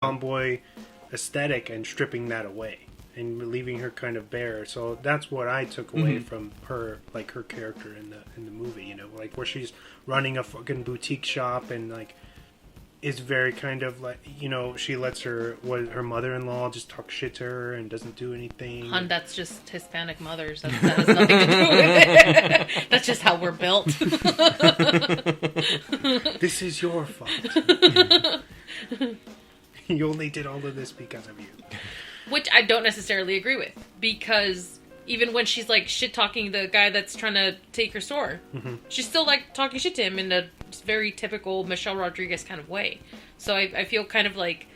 tomboy aesthetic and stripping that away and leaving her kind of bare. So that's what I took away from her, like her character in the movie, you know, like where she's running a fucking boutique shop and like is very kind of like, you know, she lets her mother-in-law just talk shit to her and doesn't do anything. Hun, that's just Hispanic mothers. That has nothing to do with it. That's just how we're built. This is your fault. You only did all of this because of you. Which I don't necessarily agree with, because even when she's like shit talking the guy that's trying to take her store, she's still like talking shit to him in a very typical Michelle Rodriguez kind of way. So I feel kind of like,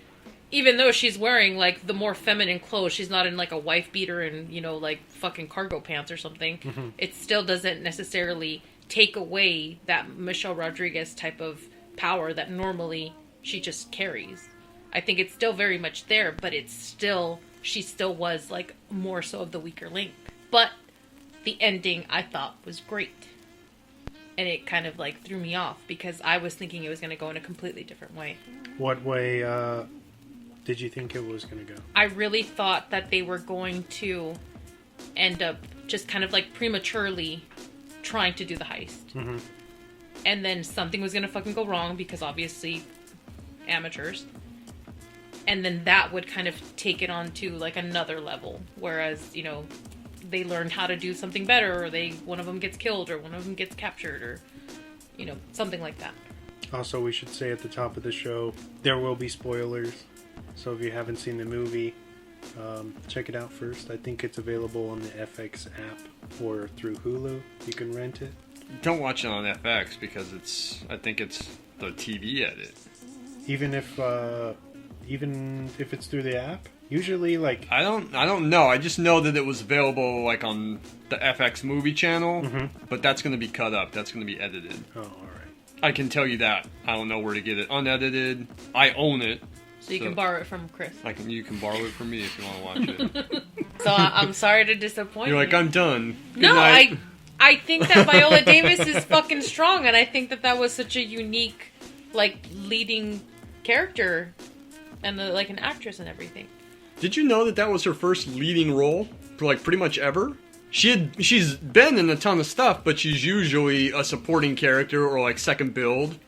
even though she's wearing like the more feminine clothes, she's not in like a wife beater and, you know, like fucking cargo pants or something. It still doesn't necessarily take away that Michelle Rodriguez type of power that normally she just carries. I think it's still very much there, but she still was like more so of the weaker link. But the ending I thought was great. And it kind of like threw me off because I was thinking it was going to go in a completely different way. What way did you think it was going to go? I really thought that they were going to end up just kind of like prematurely trying to do the heist. And then something was going to fucking go wrong because obviously amateurs. And then that would kind of take it on to like another level. Whereas, you know, they learned how to do something better, or one of them gets killed, or one of them gets captured, or, you know, something like that. Also, we should say at the top of the show, there will be spoilers. So if you haven't seen the movie, check it out first. I think it's available on the FX app or through Hulu. You can rent it. Don't watch it on FX because I think it's the TV edit. Even if it's through the app, usually like I don't know. I just know that it was available like on the FX movie channel, but that's going to be cut up. That's going to be edited. Oh, all right. I can tell you that. I don't know where to get it unedited. I own it. So you can borrow it from Chris. You can borrow it from me if you want to watch it. So I'm sorry to disappoint you. You're like, I'm done. Good no, night. I think that Viola Davis is fucking strong, and I think that was such a unique, like, leading character, and like an actress and everything. Did you know that was her first leading role for like pretty much ever? She's been in a ton of stuff, but she's usually a supporting character or like second build.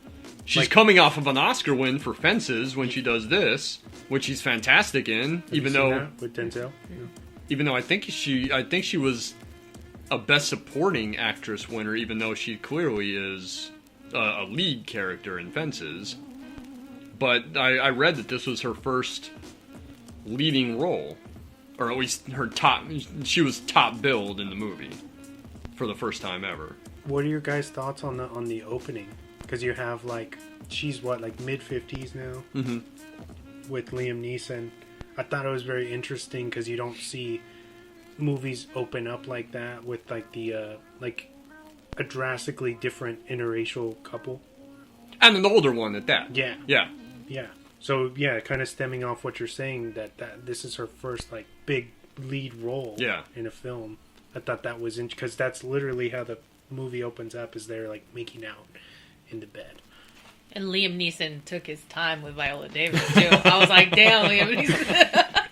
She's coming off of an Oscar win for Fences when she does this, which she's fantastic in. Have you seen that with Denzel? Yeah. Even though I think she was a Best Supporting Actress winner, even though she clearly is a lead character in Fences. But I read that this was her first leading role, or at least she was top billed in the movie for the first time ever. What are your guys' thoughts on the opening? Because you have like, she's what, like mid-50s now? With Liam Neeson. I thought it was very interesting because you don't see movies open up like that with like the like a drastically different interracial couple. And an older one at that. Yeah. Yeah. Yeah. So, yeah, kind of stemming off what you're saying, that this is her first, like, big lead role in a film. I thought that was because that's literally how the movie opens up, is they're, like, making out in the bed. And Liam Neeson took his time with Viola Davis, too. I was like, damn, Liam Neeson.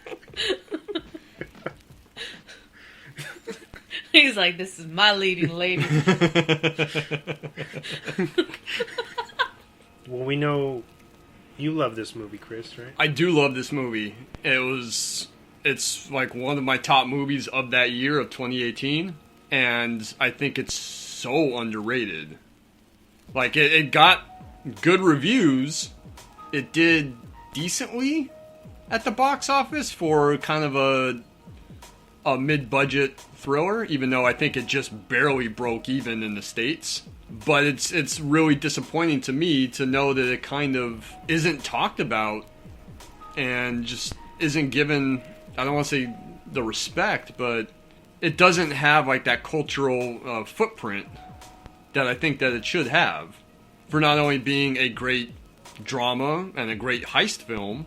He's like, this is my leading lady. Well, we know you love this movie, Chris, right? I do love this movie. It's like one of my top movies of that year, of 2018, and I think it's so underrated. Like, it got good reviews. It did decently at the box office for kind of a mid-budget thriller, even though I think it just barely broke even in the States. But it's really disappointing to me to know that it kind of isn't talked about and just isn't given, I don't want to say the respect, but it doesn't have like that cultural footprint that I think that it should have, for not only being a great drama and a great heist film,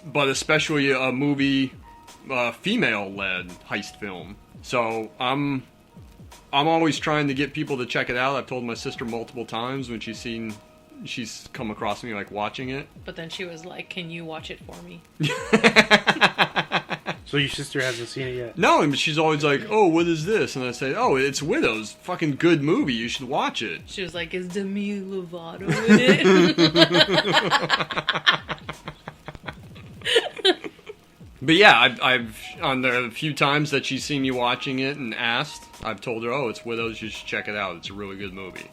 but especially a movie, female-led heist film. So I'm always trying to get people to check it out. I've told my sister multiple times when she's seen she's come across me like watching it. But then she was like, "Can you watch it for me?" So your sister hasn't seen it yet? No, but she's always like, "Oh, what is this?" And I say, "Oh, it's Widows. Fucking good movie. You should watch it." She was like, "Is Demi Lovato in it?" But yeah, I've on the few times that she's seen me watching it and asked, I've told her, "Oh, it's Widows. You should check it out. It's a really good movie."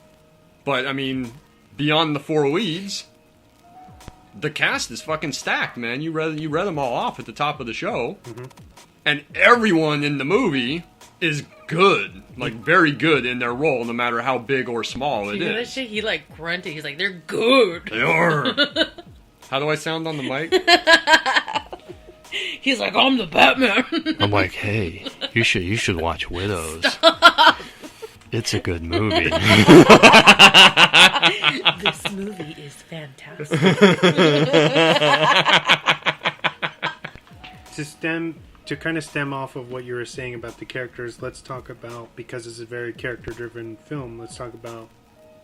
But I mean, beyond the four leads, the cast is fucking stacked, man. You read them all off at the top of the show, and everyone in the movie is good, like very good in their role, no matter how big or small it You know that is. shit? He like grunted. He's like, "They're good." They are. How do I sound on the mic? He's like, "I'm the Batman." I'm like, hey, you should watch Widows. It's a good movie. This movie is fantastic. To kind of stem off of what you were saying about the characters, let's talk about, because it's a very character-driven film, let's talk about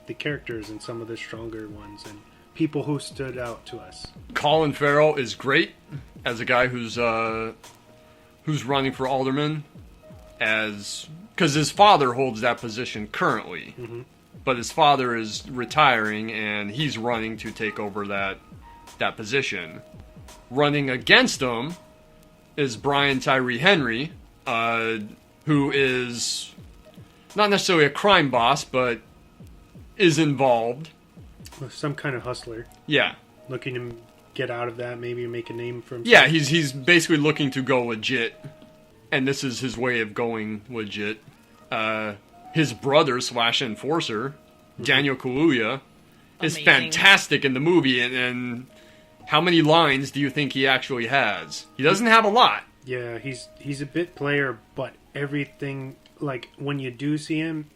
the characters and some of the stronger ones and people who stood out to us. Colin Farrell is great as a guy who's running for alderman, because his father holds that position currently, but his father is retiring and he's running to take over that position. Running against him is Brian Tyree Henry, who is not necessarily a crime boss, but is involved. Some kind of hustler. Yeah. Looking to get out of that, maybe make a name for himself. Yeah, he's basically looking to go legit, and this is his way of going legit. His brother / enforcer, Daniel Kaluuya, is Amazing. fantastic in the movie, and how many lines do you think he actually has? He doesn't have a lot. Yeah, he's a bit player, but everything, like, when you do see him,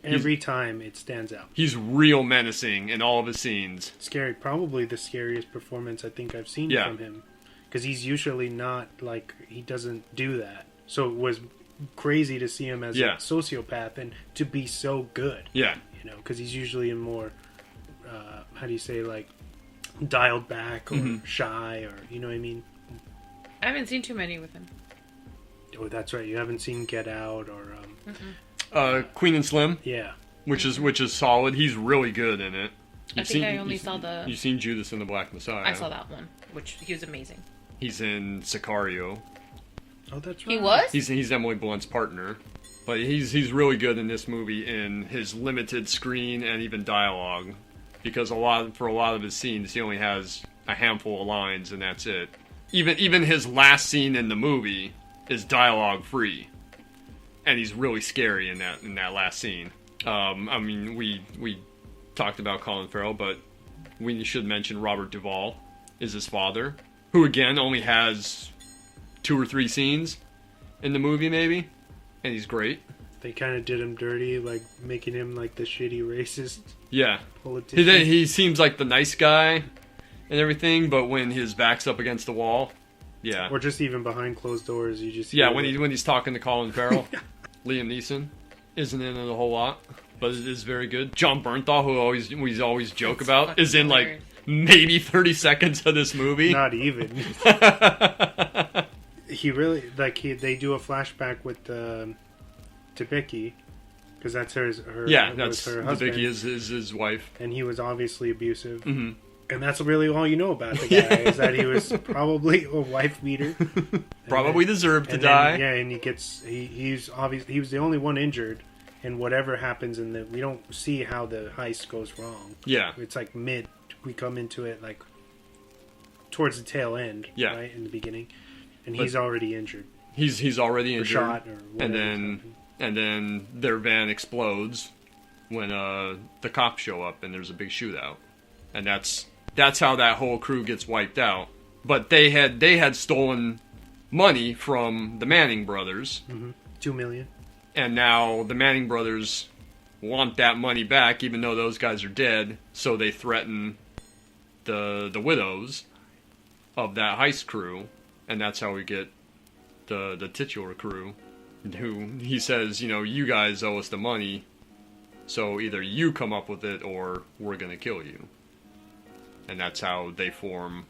every time it stands out. He's real menacing in all of his scenes. Scary, probably the scariest performance I think I've seen from him. Because he's usually not, like, he doesn't do that. So it was crazy to see him as a sociopath and to be so good. Yeah. You know, because he's usually in more, how do you say, like, dialed back or shy, or, you know what I mean? I haven't seen too many with him. Oh, that's right. You haven't seen Get Out or... Queen and Slim. Yeah. Which is solid. He's really good in it. I only saw the... You've seen Judas and the Black Messiah. I saw that one, which he was amazing. He's in Sicario. Oh, that's right. He was? He's Emily Blunt's partner. But he's really good in this movie in his limited screen and even dialogue. Because for a lot of his scenes, he only has a handful of lines and that's it. Even his last scene in the movie is dialogue free. And he's really scary in that last scene. I mean, we talked about Colin Farrell, but we should mention Robert Duvall is his father, who again only has 2 or 3 scenes in the movie, maybe, and he's great. They kind of did him dirty, like making him like the shitty racist politician. He seems like the nice guy and everything, but when his back's up against the wall, yeah. Or just even behind closed doors, you just when he's talking to Colin Farrell. Liam Neeson isn't in it a whole lot, but it is very good. John Bernthal, who we always joke about, is in like maybe 30 seconds of this movie. Not even. He really they do a flashback with Debicki, because that's her husband. Debicki is his wife, and he was obviously abusive. And that's really all you know about the guy, is that he was probably a wife beater. Probably deserved to die. And he was the only one injured, and whatever happens we don't see how the heist goes wrong. Yeah. It's like we come into it like towards the tail end, right, in the beginning, and he's already injured. He's already injured. Or shot, or whatever. And then their van explodes when the cops show up and there's a big shootout. And that's how that whole crew gets wiped out. But they had stolen money from the Manning brothers. $2 million. And now the Manning brothers want that money back, even though those guys are dead. So they threaten the widows of that heist crew, and that's how we get the titular crew, who he says, you guys owe us the money, so either you come up with it or we're gonna kill you. And that's how they form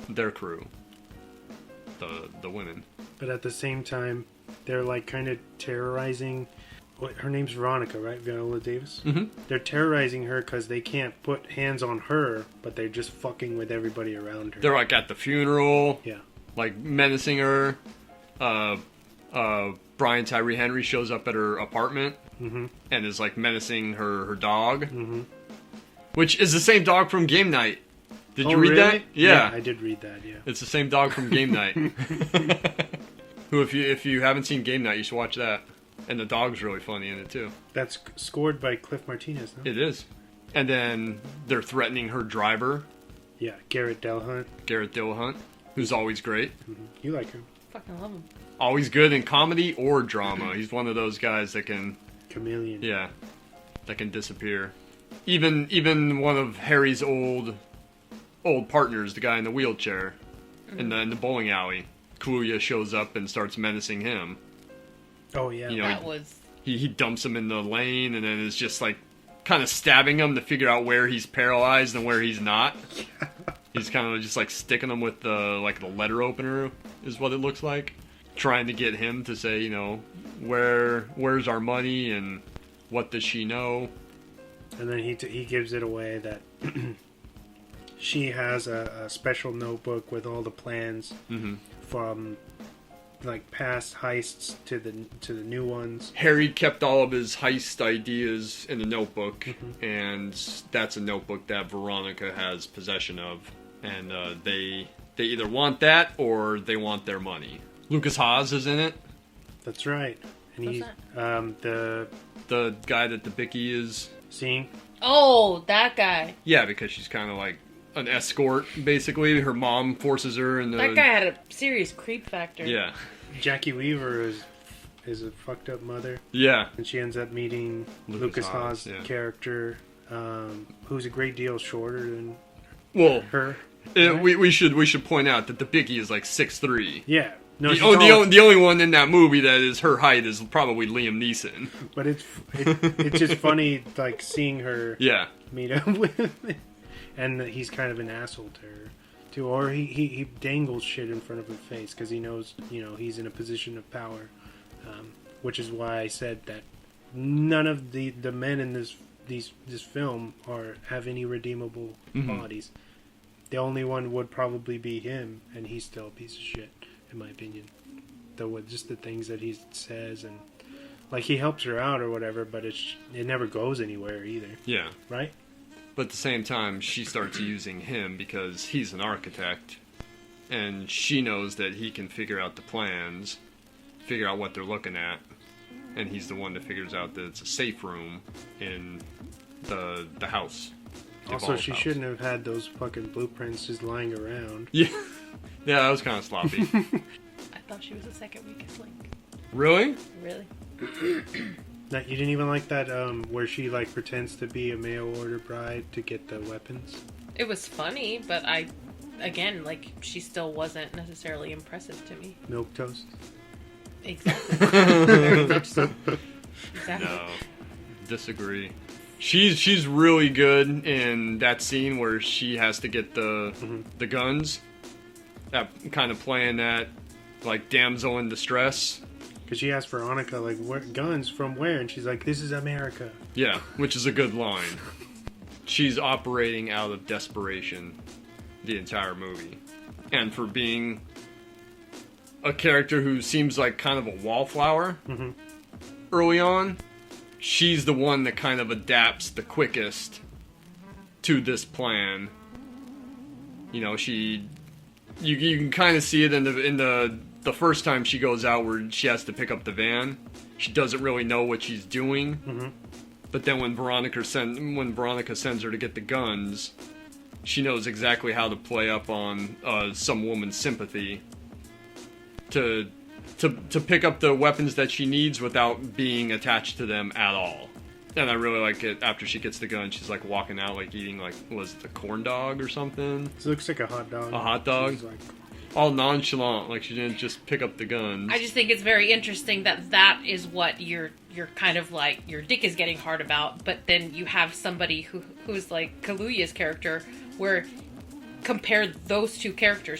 their crew. The women. But at the same time, they're like kind of terrorizing. Her name's Veronica, right? Viola Davis. Mm-hmm. They're terrorizing her because they can't put hands on her, but they're just fucking with everybody around her. They're like at the funeral, Yeah. like menacing her. Brian Tyree Henry shows up at her apartment and is like menacing her dog, which is the same dog from Game Night. Did you read really? that? Yeah, I did read that. Yeah. it's the same dog from Game Night. Who, if you haven't seen Game Night, you should watch that. And the dog's really funny in it too. That's scored by Cliff Martinez, no? It is. And then they're threatening her driver, Yeah, Garrett Delhunt. Garrett Dillahunt, who's always great. You like him. Fucking love him. Always good in comedy or drama. He's one of those guys that can, Chameleon. yeah, that can disappear. Even one of Harry's old partners, the guy in the wheelchair, in the bowling alley, Kaluuya shows up and starts menacing him. Oh, yeah. You know, That was... He dumps him in the lane and then is just like kind of stabbing him to figure out where he's paralyzed and where he's not. He's kind of just like sticking him with the letter opener is what it looks like, trying to get him to say, you know, where's our money and what does she know? And then he gives it away that she has a special notebook with all the plans from like past heists to the new ones. Harry kept all of his heist ideas in a notebook, and that's a notebook that Veronica has possession of, and they either want that or they want their money. Lucas Haas is in it. That's right. And What's he's that? The guy that the Bicky is seeing. Oh, that guy. Yeah, because she's kind of like an escort, basically. Her mom forces her in the... That guy had a serious creep factor. Yeah. Jackie Weaver is a fucked up mother. Yeah. And she ends up meeting Lucas Haas' character, who's a great deal shorter than her. Right? We should point out that the Bicky is like 6'3". Yeah. No, the only one in that movie that is her height is probably Liam Neeson. But it's just funny, like, seeing her meet up with him. And he's kind of an asshole to her, too. Or he dangles shit in front of her face because he knows, you know, he's in a position of power. Which is why I said that none of the men in this film have any redeemable qualities. The only one would probably be him, and he's still a piece of shit, in my opinion. Though with just the things that he says, and like he helps her out or whatever, but it never goes anywhere either. Yeah. Right? But at the same time, she starts using him because he's an architect, and she knows that he can figure out the plans, figure out what they're looking at, and he's the one that figures out that it's a safe room in the house. Also, she shouldn't have had those fucking blueprints just lying around. Yeah. Yeah, that was kind of sloppy. I thought she was the second weakest link. Really? Really? That you didn't even like that where she like pretends to be a mail order bride to get the weapons? It was funny, but she still wasn't necessarily impressive to me. Milquetoast? Exactly. Very much so. Exactly. No. Disagree. She's really good in that scene where she has to get the guns. That kind of playing that like damsel in distress. Because she asked Veronica, like, guns from where? And she's like, this is America. Yeah, which is a good line. She's operating out of desperation the entire movie. And for being a character who seems like kind of a wallflower early on, she's the one that kind of adapts the quickest to this plan. You know, you can kind of see it in the first time she goes out where she has to pick up the van. She doesn't really know what she's doing. But then when Veronica sends her to get the guns, she knows exactly how to play up on some woman's sympathy to pick up the weapons that she needs without being attached to them at all. And I really like it after she gets the gun, she's like walking out like eating like, was it a corn dog or something? It looks like a hot dog. A hot dog? She's like, all nonchalant, like she didn't just pick up the guns. I just think it's very interesting that is what you're kind of like, your dick is getting hard about, but then you have somebody who's like Kaluuya's character, where compare those two characters.